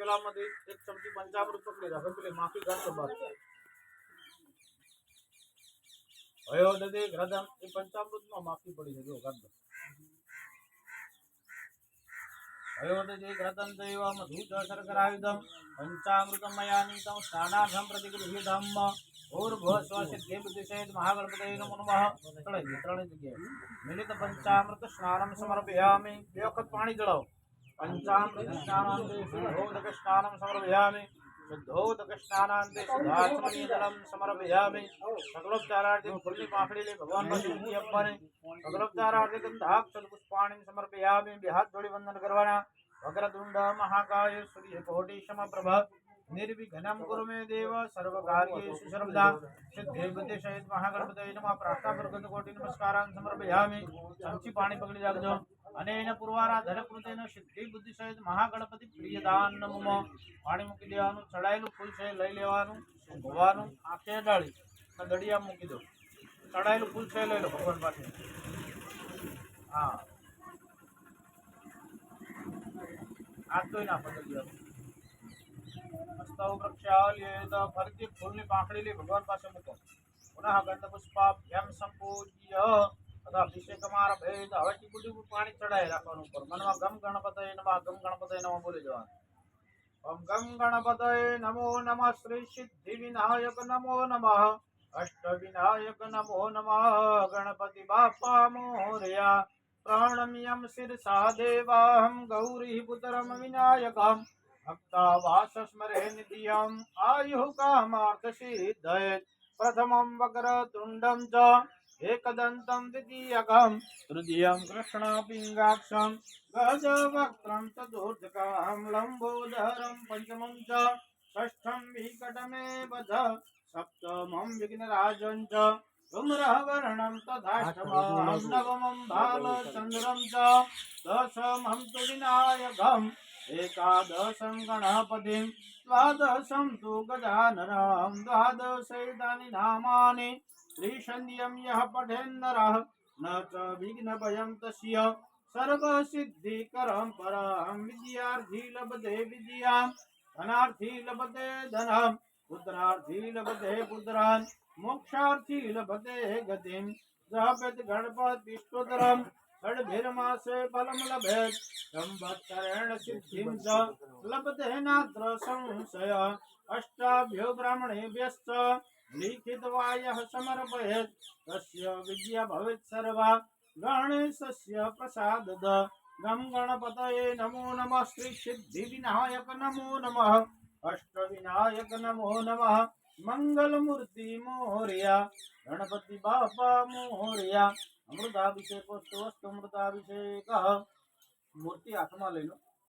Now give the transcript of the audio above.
પેલામાંથી એક ચમચી પંચામૃત પકડી રાખો પેલી માફી ગાંઠ બાદ હયો દે ગ્રદમ એ પંચામૃતમાં માફી પડી છે જો ગાંઠ હયો દે ગ્રદમ દૈવમ ધૂત શર્કરાયુધમ પંચામૃતમયાનીતમ સ્નાનાર્થમ પ્રતિગૃહ્યધમ ભૂર્ભુવસ્વસિદ્ધિ બુદ્ધિસહિત મહાગણપતये નમો નમઃ ત્રણેય જગ્યાએ મિલિત પંચામૃત સ્નાનમ સમર્પયામિ બે વખત પાણી ચડાવો पंचामृत स्नानान्ते शुद्धोदक स्नानं समर्पयामि शुद्धोदक स्नानान्ते शुद्धाचमनीय जलं समर्पयामि सकलोपचारार्थे फूलनी पाखड़ी ले भगवान पर विनती अपने सकलोपचारार्थे गंधाक्षत पुष्पाणि समर्पयामि બે હાથ જોડી વંદન કરવાના વક્રતુંડ મહાકાય સૂર્યકોટિ સમપ્રભ निर्विघ्नं कुरु मे देव सर्वकार्येषु सर्वदा सिद्धे बुद्धि सहित महागणपतये नमः प्रार्थनापूर्वक कोटि नमस्कारान् समर्पयामि चमची पाणी पकड़ी રાખજો अनेन पूर्वाराधन कृतेन सिद्धि बुद्धि सहित महागणपति प्रियदान नमः पाणी મૂકી દેવાનું ચડાયેલું ફૂલ છે લઈ લેવાનું ભગવાનું આંખે ડાળી દડિયા મૂકી દો ચડાયેલું ફૂલ છે લઈ લો ભગવાન પાસે હા આ તોય ના પકડી हस्तौ प्रक्षाल्येत फरती फूलनी पाखड़ी ले भगवान पासे मूको पुनः गंध पुष्पाभ्याम संपूज्य तथा अभिषेकमारभेत હવે ટીપું ટીપું પાણી ચડાય રાખવાનું ઉપર મનમાં ગમ ગણપતये નમઃ ગમ ગણપતये નમઃ બોલી જવાનું ओम गम गणपतये नमो नमः श्री सिद्धि विनायक नमो नमः अष्ट विनायक नमो नमः गणपति बाप्पा मोरया प्रणम्यं शिरसा देवाहं गौरी पुत्रं विनायकं भक्तावास स्मरे नित्यम् आयुः कामार्थसिद्धये प्रथमं वक्रतुण्डं च एकदन्तं द्वितीयकं तृतीयं कृष्णपिङ्गाक्षं गजवक्त्रं चतुर्थकं लम्बोदरं पञ्चमं च षष्ठं विकटमेव च सप्तमं विघ्नराजं च धूम्रवर्णं तथाष्टमं नवमं भालचन्द्रं च दशमं तु विनायकम् एकादशं गणपतिं द्वादशं तु गजाननं द्वादशैतानि नामानि त्रिसन्ध्यं यः पठेन्नरः न च विघ्नभयं तस्य सर्वसिद्धिकरं परं विद्यार्थी लभते विद्यां धनार्थी लभते धनं पुत्रार्थी लभते पुत्रान् मोक्षार्थी लभते गतिं जपेत् गणपतिस्तोत्रम् षड्भिर्मासे फलं लभेत् संवत्सरेण सिद्धिं च लभते नात्र संशय अष्टाभ्यो ब्राह्मणेभ्यश्च लिखित्वा यः समर्पयेत् तस्य विद्या भवेत् सर्वा गणेशस्य प्रसादद गम गणपतये नमो नमः श्री सिद्धि विनायक नमो नमः अष्ट विनायक नमो नमः मंगलमूर्ति मोरया गणपति बाप्पा मोरया अमृताभिषेक वस्तु अमृताभिषेक मूर्ति हाथ में लई लो